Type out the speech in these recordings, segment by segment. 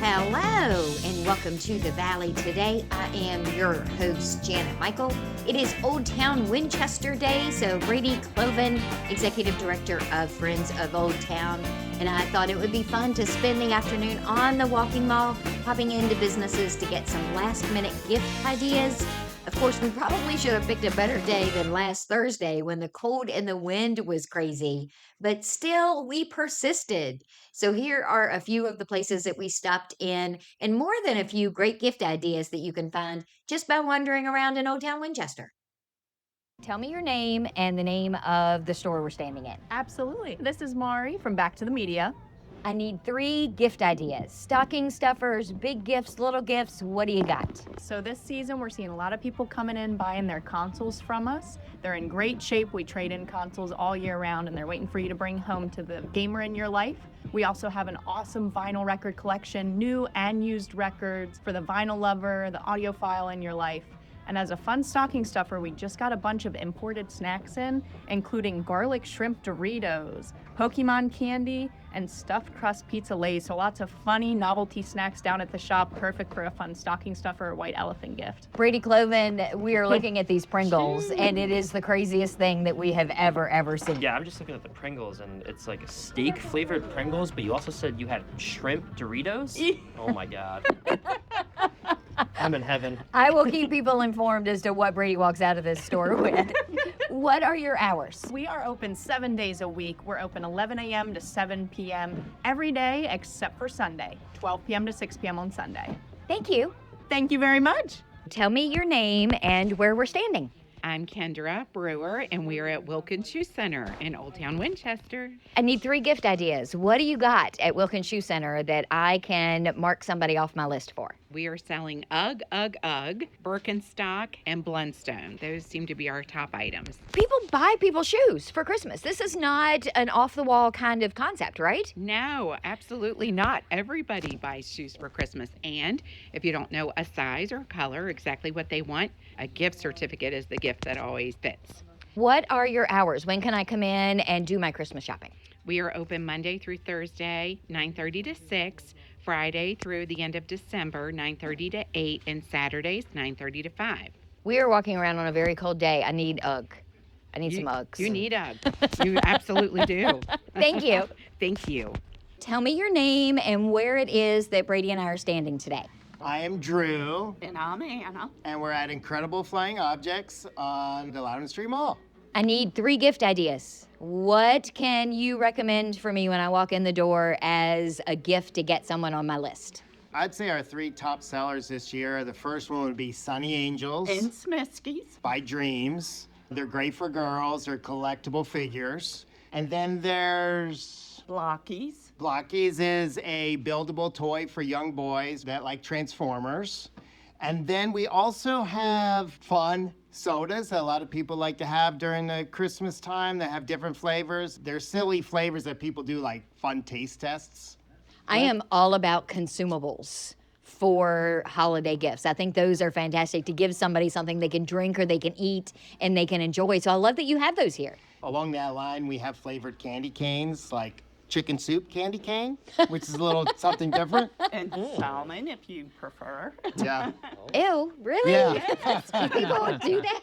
Hello, and welcome to the Valley. Today, I am your host, Janet Michael. It is Old Town Winchester Day, so Brady Cloven, Executive Director of Friends of Old Town, and I thought it would be fun to spend the afternoon on the Walking Mall, popping into businesses to get some last-minute gift ideas. Of course, we probably should have picked a better day than last Thursday when the cold and the wind was crazy, but still, we persisted. So here are a few of the places that we stopped in, and more than a few great gift ideas that you can find just by wandering around in Old Town Winchester. Tell me your name and the name of the store we're standing in. Absolutely. This is Mari from Back to the Media. I need 3 gift ideas. Stocking stuffers, big gifts, little gifts. What do you got? So this season, we're seeing a lot of people coming in buying their consoles from us. They're in great shape. We trade in consoles all year round, and they're waiting for you to bring home to the gamer in your life. We also have an awesome vinyl record collection, new and used records for the vinyl lover, the audiophile in your life. And as a fun stocking stuffer, we just got a bunch of imported snacks in, including garlic shrimp Doritos, Pokemon candy, and stuffed crust pizza Lay's. So lots of funny novelty snacks down at the shop, perfect for a fun stocking stuffer or white elephant gift. Brady Cloven, we are looking at these Pringles, and it is the craziest thing that we have ever seen. Yeah, I'm just looking at the Pringles, and it's like a steak-flavored Pringles, but you also said you had shrimp Doritos? Oh my God. I'm in heaven. I will keep people informed as to what Brady walks out of this store with. What are your hours? We are open 7 days a week. We're open 11 a.m. to 7 p.m. every day except for Sunday, 12 p.m. to 6 p.m. on Sunday. Thank you. Thank you very much. Tell me your name and where we're standing. I'm Kendra Brewer, and we are at Wilkins Shoe Center in Old Town Winchester. I need 3 gift ideas. What do you got at Wilkins Shoe Center that I can mark somebody off my list for? We are selling UGG, Birkenstock, and Blundstone. Those seem to be our top items. People buy people shoes for Christmas. This is not an off-the-wall kind of concept, right? No, absolutely not. Everybody buys shoes for Christmas. And if you don't know a size or color, exactly what they want, a gift certificate is the gift that always fits. What are your hours? When can I come in and do my Christmas shopping? We are open Monday through Thursday, 9:30 to 6, Friday through the end of December, 9:30 to 8, and Saturdays, 9:30 to 5. We are walking around on a very cold day. I need UGG. I need some Uggs. You need UGG. You absolutely do. Thank you. Thank you. Tell me your name and where it is that Brady and I are standing today. I am Drew, And I'm Anna. and we're at Incredible Flying Objects on the Artistry Mall. I need 3 gift ideas. What can you recommend for me when I walk in the door as a gift to get someone on my list? I'd say our 3 top sellers this year, the first one would be Sunny Angels And Smiskies. by Dreams. They're great for girls, they're collectible figures. And then there's Blockies. Blockies is a buildable toy for young boys that like Transformers. And then we also have fun sodas that a lot of people like to have during the Christmas time that have different flavors. They're silly flavors that people do like fun taste tests. I am all about consumables for holiday gifts. I think those are fantastic to give somebody something they can drink or they can eat and they can enjoy. So I love that you have those here. Along that line, we have flavored candy canes like chicken soup candy cane, which is a little something different. And salmon, if you prefer. Yeah. Ew, really? Yeah. People do that?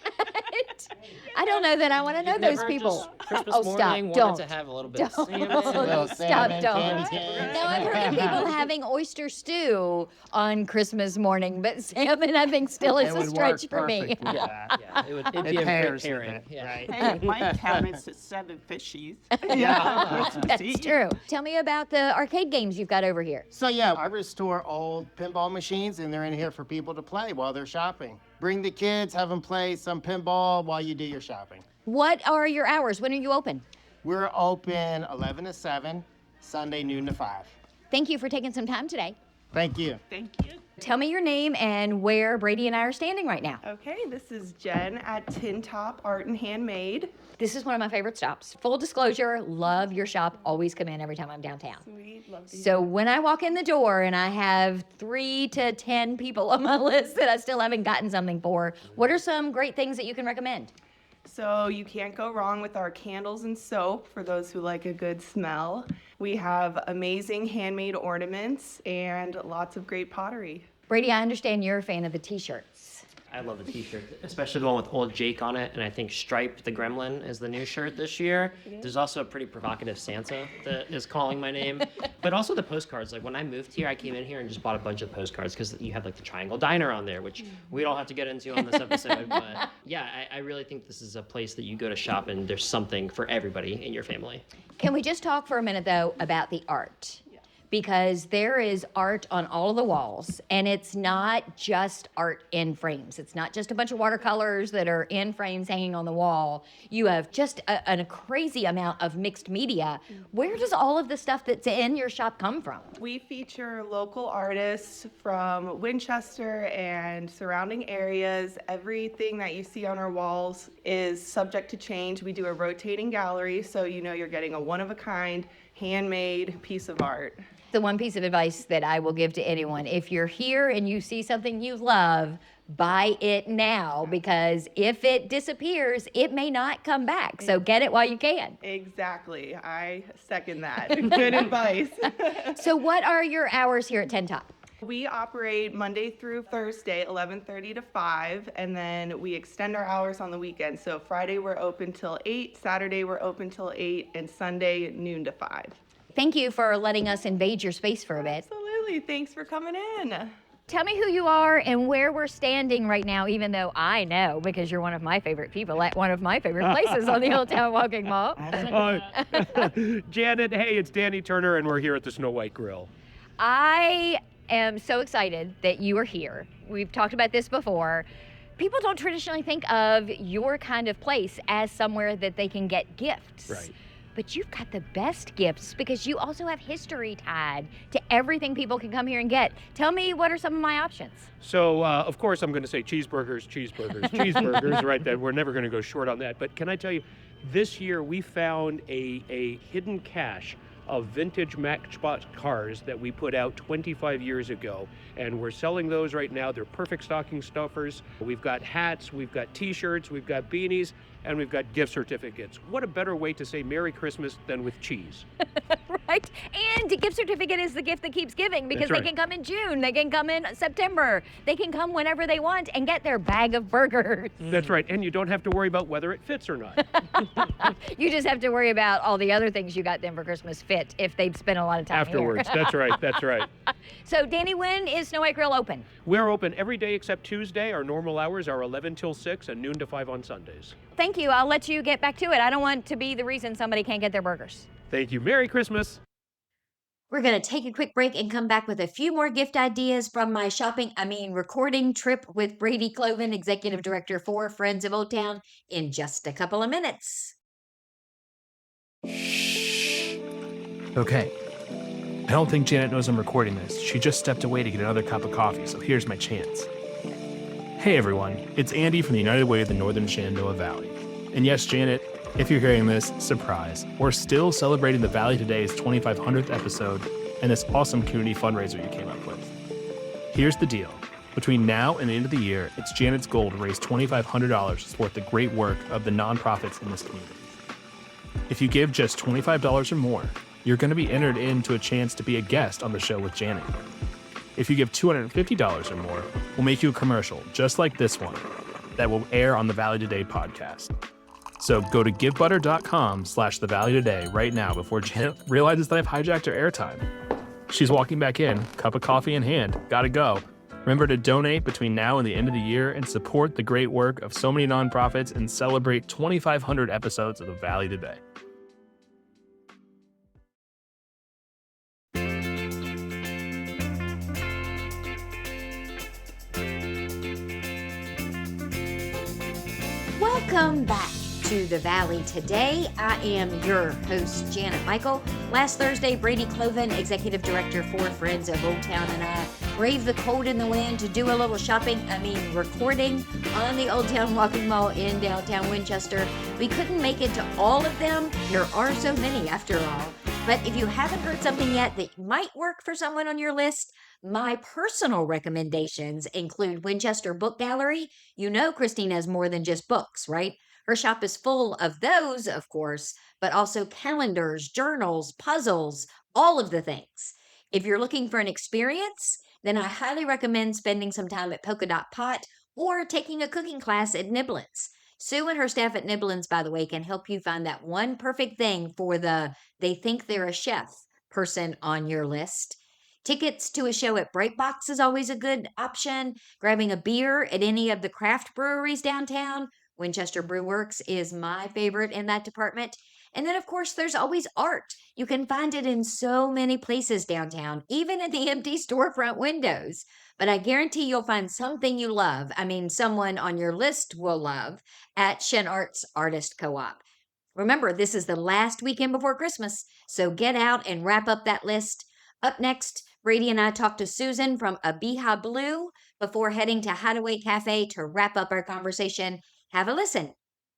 I don't know that I want to know those Never people. just Christmas Oh, stop, morning don't. wanted to have a little bit Don't. of salmon. Little Stop, salmon don't. candy cane. Now, I've heard of people having oyster stew on Christmas morning, but salmon, I think, still is It a would stretch work for me. perfect with that. Yeah, it'd be It a great pairs with pairing. it, Yeah. right? Hey, my count is to 7 fishies. Yeah. That's true. Tell me about the arcade games you've got over here. So yeah, I restore old pinball machines and they're in here for people to play while they're shopping. Bring the kids, have them play some pinball while you do your shopping. What are your hours? When are you open? We're open 11 to 7, Sunday noon to 5. Thank you for taking some time today. Thank you. Thank you. Tell me your name and where Brady and I are standing right now. Okay, this is Jen at Tin Top Art and Handmade. This is one of my favorite stops. Full disclosure, love your shop. Always come in every time I'm downtown. Sweet, love to So when I walk in the door and I have 3 to 10 people on my list that I still haven't gotten something for, what are some great things that you can recommend? So you can't go wrong with our candles and soap for those who like a good smell. We have amazing handmade ornaments and lots of great pottery. Brady, I understand you're a fan of the t-shirts. I love the t-shirt, especially the one with old Jake on it, and I think Stripe the Gremlin is the new shirt this year. There's also a pretty provocative Santa that is calling my name, but also the postcards. Like when I moved here, I came in here and just bought a bunch of postcards because you had like the Triangle Diner on there, which we don't have to get into on this episode. But yeah, I really think this is a place that you go to shop and there's something for everybody in your family. Can we just talk for a minute, though, about the art? Because there is art on all of the walls, and it's not just art in frames. It's not just a bunch of watercolors that are in frames hanging on the wall. You have just a crazy amount of mixed media. Where does all of the stuff that's in your shop come from? We feature local artists from Winchester and surrounding areas. Everything that you see on our walls is subject to change. We do a rotating gallery, so you know you're getting a one-of-a-kind, handmade piece of art. The one piece of advice that I will give to anyone, if you're here and you see something you love, buy it now, because if it disappears, it may not come back. So get it while you can. Exactly. I second that. Good advice. So what are your hours here at 10 Top? We operate Monday through Thursday, 11:30 to 5, and then we extend our hours on the weekend. So Friday we're open till 8, Saturday we're open till 8, and Sunday noon to 5. Thank you for letting us invade your space for a bit. Absolutely. Thanks for coming in. Tell me who you are and where we're standing right now, even though I know because you're one of my favorite people at one of my favorite places on the Old Town Walking Mall. Janet, hey, it's Danny Turner, and we're here at the Snow White Grill. I am so excited that you are here. We've talked about this before. People don't traditionally think of your kind of place as somewhere that they can get gifts. Right. But you've got the best gifts because you also have history tied to everything people can come here and get. Tell me, what are some of my options? So, of course, I'm going to say cheeseburgers, right? That we're never going to go short on that. But can I tell you, this year we found a hidden cache of vintage Matchbox cars that we put out 25 years ago. And we're selling those right now. They're perfect stocking stuffers. We've got hats, we've got t-shirts, we've got beanies, and we've got gift certificates. What a better way to say Merry Christmas than with cheese? Right? And a gift certificate is the gift that keeps giving, because That's right. they can come in June, they can come in September, they can come whenever they want and get their bag of burgers. That's right. And you don't have to worry about whether it fits or not. You just have to worry about all the other things you got them for Christmas fit if they've spent a lot of time Afterwards. here. That's right. That's right. So, Danny, when is Snow White Grill open? We're open every day except Tuesday. Our normal hours are 11 till 6 and noon to 5 on Sundays. Thank you. I'll let you get back to it. I don't want to be the reason somebody can't get their burgers. Thank you. Merry Christmas. We're going to take a quick break and come back with a few more gift ideas from my recording trip with Brady Cloven, Executive Director for Friends of Old Town, in just a couple of minutes. Okay. I don't think Janet knows I'm recording this. She just stepped away to get another cup of coffee, so here's my chance. Hey everyone, it's Andy from the United Way of the Northern Shenandoah Valley. And yes, Janet, if you're hearing this, surprise. We're still celebrating the Valley Today's 2500th episode and this awesome community fundraiser you came up with. Here's the deal. Between now and the end of the year, it's Janet's goal to raise $2,500 to support the great work of the nonprofits in this community. If you give just $25 or more, you're going to be entered into a chance to be a guest on the show with Janet. If you give $250 or more, we'll make you a commercial just like this one that will air on the Valley Today podcast. So go to givebutter.com/The Valley Today right now before Janet realizes that I've hijacked her airtime. She's walking back in, cup of coffee in hand, gotta go. Remember to donate between now and the end of the year and support the great work of so many nonprofits and celebrate 2,500 episodes of The Valley Today. Welcome back to the Valley Today. I am your host, Janet Michael. Last Thursday, Brady Cloven, Executive Director for Friends of Old Town, and I braved the cold and the wind to do a little recording on the Old Town Walking Mall in downtown Winchester. We couldn't make it to all of them. There are so many after all. But if you haven't heard something yet that might work for someone on your list, my personal recommendations include Winchester Book Gallery. You know Christine has more than just books, right? Her shop is full of those, of course, but also calendars, journals, puzzles, all of the things. If you're looking for an experience, then I highly recommend spending some time at Polka Dot Pot or taking a cooking class at Nibblins. Sue and her staff at Nibblins, by the way, can help you find that one perfect thing for the they think they're a chef person on your list. Tickets to a show at Breakbox is always a good option. Grabbing a beer at any of the craft breweries downtown. Winchester Brew Works is my favorite in that department. And then, of course, there's always art. You can find it in so many places downtown, even in the empty storefront windows. But I guarantee you'll find something you love. I mean, someone on your list will love at Shen Arts Artist Co-op. Remember, this is the last weekend before Christmas, so get out and wrap up that list. Up next, Brady and I talked to Susan from Abiha Blue before heading to Hideaway Cafe to wrap up our conversation. Have a listen.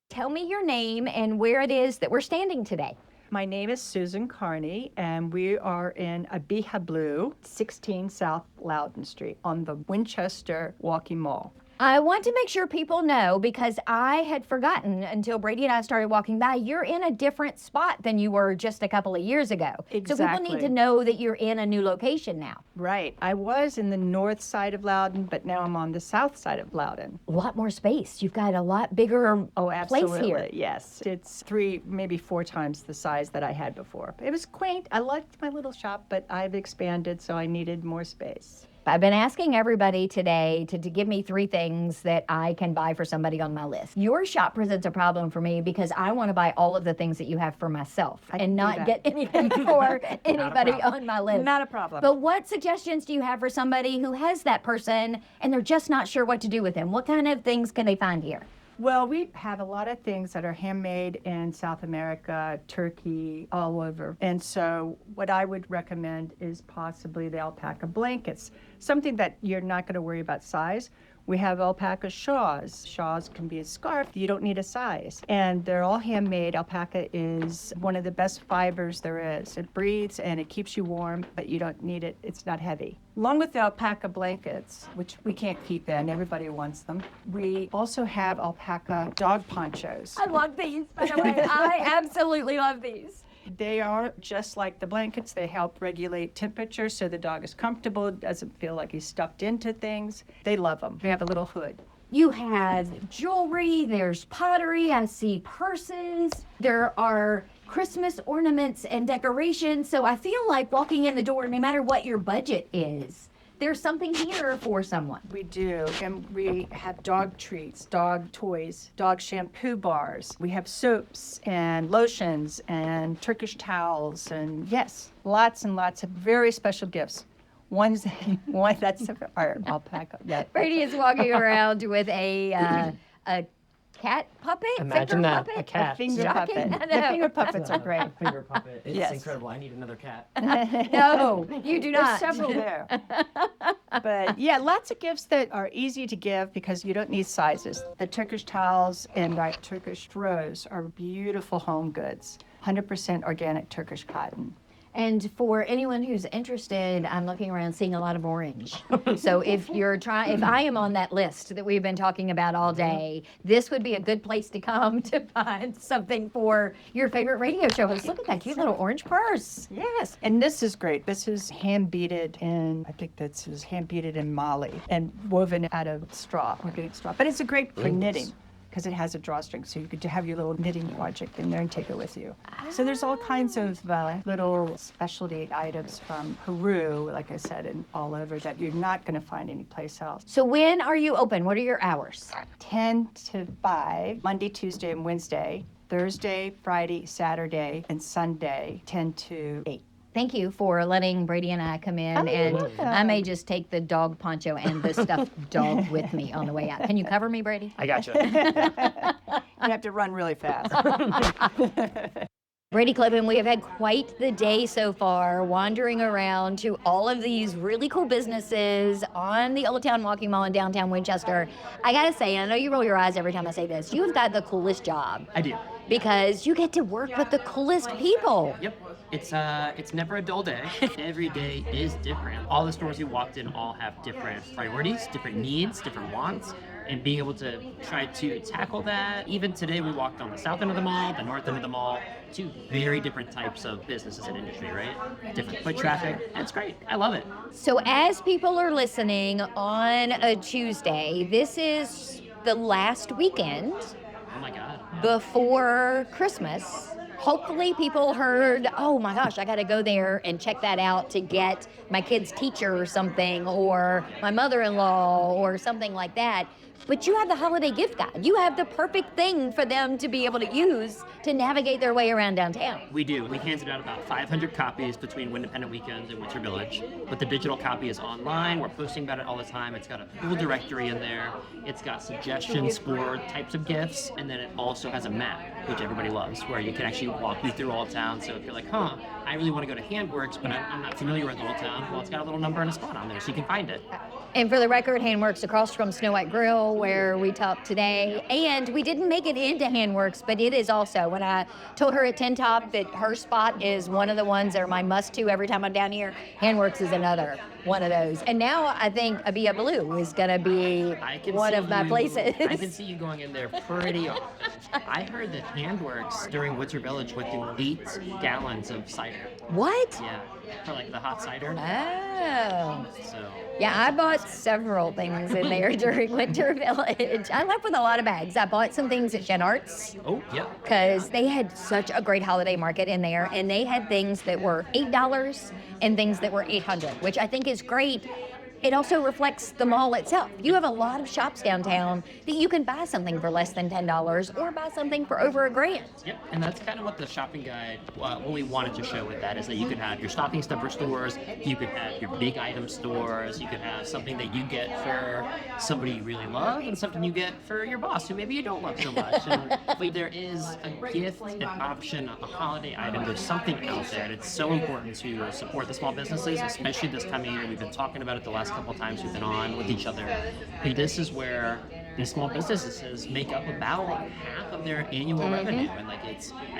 Tell me your name and where it is that we're standing today. My name is Susan Carney, and we are in Abiha Blue, 16 South Loudon Street on the Winchester Walking Mall. I want to make sure people know, because I had forgotten until Brady and I started walking by, you're in a different spot than you were just a couple of years ago. Exactly. So people need to know that you're in a new location now. Right. I was in the north side of Loudon, but now I'm on the south side of Loudon. A lot more space. You've got a lot bigger place here. Yes. It's 3, maybe 4 times the size that I had before. It was quaint. I liked my little shop, but I've expanded, so I needed more space. I've been asking everybody today to give me 3 things that I can buy for somebody on my list. Your shop presents a problem for me because I want to buy all of the things that you have for myself and not get anything for anybody on my list. Not a problem. But what suggestions do you have for somebody who has that person and they're just not sure what to do with them? What kind of things can they find here? Well, we have a lot of things that are handmade in South America, Turkey, all over. And so what I would recommend is possibly the alpaca blankets, something that you're not going to worry about size. We have alpaca shawls. Shawls can be a scarf. You don't need a size. And they're all handmade. Alpaca is one of the best fibers there is. It breathes and it keeps you warm, but you don't need it. It's not heavy. Along with the alpaca blankets, which we can't keep in, everybody wants them, we also have alpaca dog ponchos. I love these, by the way. I absolutely love these. They are just like the blankets. They help regulate temperature so the dog is comfortable, doesn't feel like he's stuffed into things. They love them. They have a little hood. You have jewelry, there's pottery, I see purses, there are Christmas ornaments and decorations. So I feel like walking in the door, no matter what your budget is, there's something here for someone. We do, and we have dog treats, dog toys, dog shampoo bars. We have soaps and lotions and Turkish towels, and yes, lots and lots of very special gifts. One that's our alpaca. Yeah. Brady is walking around with a cat puppet? Imagine finger that, puppet? a cat. A finger Shocking. puppet. I The know. finger puppets are great. Finger puppet. It's Yes. incredible. I need another cat. No, you do There's not. several there. But yeah, lots of gifts that are easy to give because you don't need sizes. The Turkish towels and the Turkish throws are beautiful home goods. 100% organic Turkish cotton. And for anyone who's interested, I'm looking around seeing a lot of orange. So if I am on that list that we've been talking about all day, this would be a good place to come to find something for your favorite radio show host. Look at that cute little orange purse. Yes, and this is great. This is hand beaded in, I think this is hand beaded in Mali and woven out of straw, organic straw. But it's a great for knitting because it has a drawstring, so you could have your little knitting project in there and take it with you. So there's all kinds of little specialty items from Peru, like I said, and all over that you're not going to find anyplace else. So when are you open? What are your hours? 10 to 5, Monday, Tuesday, and Wednesday. Thursday, Friday, Saturday, and Sunday, 10 to 8. Thank you for letting Brady and I come in, and I may just take the dog poncho and the stuffed dog with me on the way out. Can you cover me, Brady? I gotcha. You have to run really fast. Brady Cloven, we have had quite the day so far, wandering around to all of these really cool businesses on the Old Town Walking Mall in downtown Winchester. I gotta say, I know you roll your eyes every time I say this, you've got the coolest job. I do. Because you get to work with the coolest people. Yep. It's never a dull day. Every day is different. All the stores you walked in all have different priorities, different needs, different wants. and being able to try to tackle that. Even today, we walked on the south end of the mall, the north end of the mall, two very different types of businesses and industry, right? Different foot traffic. That's great. I love it. So as people are listening on a Tuesday, this is the last weekend Oh my God. before Christmas. Hopefully people heard, oh my gosh, I got to go there and check that out to get my kid's teacher or something, or my mother-in-law or something like that. But you have the holiday gift guide. You have the perfect thing for them to be able to use to navigate their way around downtown. We do. We handed out about 500 copies between Independent Weekends and Winter Village. But the digital copy is online. We're posting about it all the time. It's got a full directory in there. It's got suggestions for types of gifts. And then it also has a map, which everybody loves, where you can actually walk you through Old Town. So if you're like, I really want to go to Handworks, but I'm not familiar with Old Town, well, it's got a little number and a spot on there so you can find it. And for the record, Handworks across from Snow White Grill, where we talked today. And we didn't make it into Handworks, but it is also, when I told her at Tin Top that her spot is one of the ones that are my must-to every time I'm down here, Handworks is another one of those. And now I think Abia Blue is going to be one of my places. I can see you going in there pretty often. I heard that Handworks during Winter Village went through 8 gallons of cider. What? Yeah, for like the hot cider. Oh. So. Yeah, I bought several things in there during Winter Village. I left with a lot of bags. I bought some things at Shen Arts. Oh, yeah. Because they had such a great holiday market in there, and they had things that were $8 and things that were $800, which I think is great. It also reflects the mall itself. You have a lot of shops downtown that you can buy something for less than $10 or buy something for over $1,000. Yep, and that's kind of what the shopping guide, what we wanted to show with that is that you could have your stocking stuffer stores, you could have your big item stores, you could have something that you get for somebody you really love and something you get for your boss who maybe you don't love so much. And, but there is a gift, an option, a holiday item, there's something out there, and it's so important to support the small businesses, especially this time of year. We've been talking about it the last couple times we've been on with each other. Hey, this is where these small businesses make up about half of their annual revenue, and I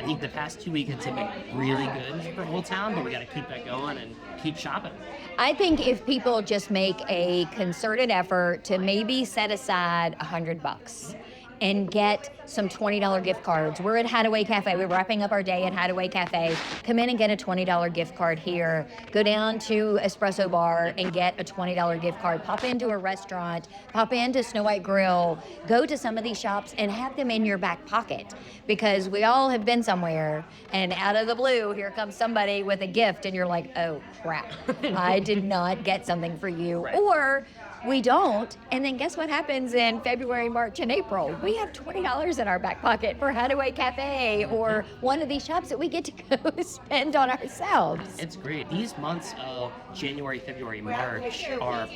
think the past 2 weekends have been really good for Old Town, but we got to keep that going and keep shopping. I think if people just make a concerted effort to maybe set aside $100 and get some $20 gift cards. We're at Hideaway Cafe. We're wrapping up our day at Hideaway Cafe. Come in and get a $20 gift card here. Go down to Espresso Bar and get a $20 gift card. Pop into a restaurant. Pop into Snow White Grill. Go to some of these shops and have them in your back pocket, because we all have been somewhere and out of the blue, here comes somebody with a gift and you're like, oh crap, I did not get something for you. Right. Or we don't, and then guess what happens in February, March, and April? We have $20 in our back pocket for Hideaway Cafe or one of these shops that we get to go spend on ourselves. It's great. These months of January, February, March are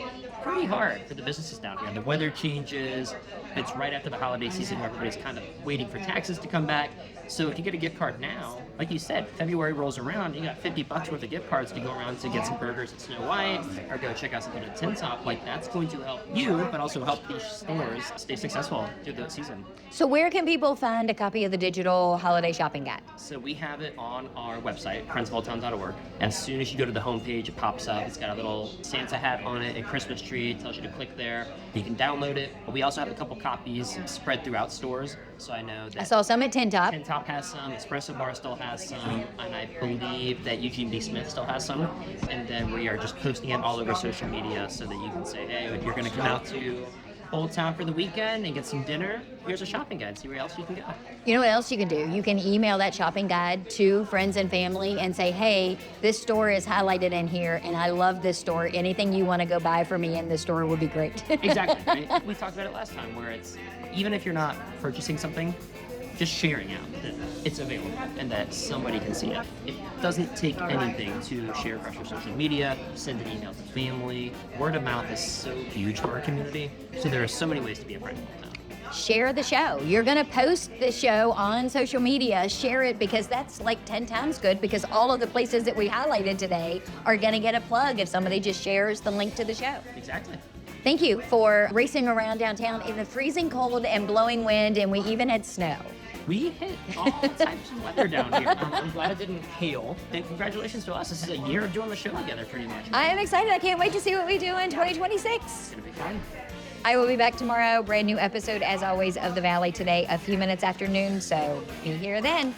pretty hard for the businesses down here. The weather changes. It's right after the holiday season where everybody's kind of waiting for taxes to come back. So if you get a gift card now, like you said, February rolls around, you got $50 worth of gift cards to go around to get some burgers at Snow White or go check out something at Tin Top. Like, that's going to help you, but also help these stores stay successful through the season. So where can people find a copy of the digital holiday shopping guide? So we have it on our website, friendsofalltown.org. As soon as you go to the homepage, it pops up. It's got a little Santa hat on it, a Christmas tree. It tells you to click there. You can download it. But we also have a couple copies spread throughout stores. So I know that I saw some at Tin Top. Tin Top has some, Espresso Bar still has some, and I believe that Eugene B. Smith still has some. And then we are just posting it all over social media so that you can say, hey, if you're going to come out to Old Town for the weekend and get some dinner, here's a shopping guide. See where else you can go. You know what else you can do? You can email that shopping guide to friends and family and say, hey, this store is highlighted in here, and I love this store. Anything you want to go buy for me in this store would be great. Exactly. Right? We talked about it last time, where it's, even if you're not purchasing something, just sharing out that it's available and that somebody can see it. It doesn't take anything to share across your social media, send an email to family. Word of mouth is so huge for our community, so there are so many ways to be a friend now. Share the show. You're going to post the show on social media. Share it, because that's like 10 times good, because all of the places that we highlighted today are going to get a plug if somebody just shares the link to the show. Exactly. Thank you for racing around downtown in the freezing cold and blowing wind, and we even had snow. We hit all types of weather down here. I'm glad it didn't hail. And congratulations to us. This is a year of doing the show together, pretty much. I am excited. I can't wait to see what we do in 2026. It's going to be fun. I will be back tomorrow. Brand new episode, as always, of The Valley Today, a few minutes after noon. So be here then.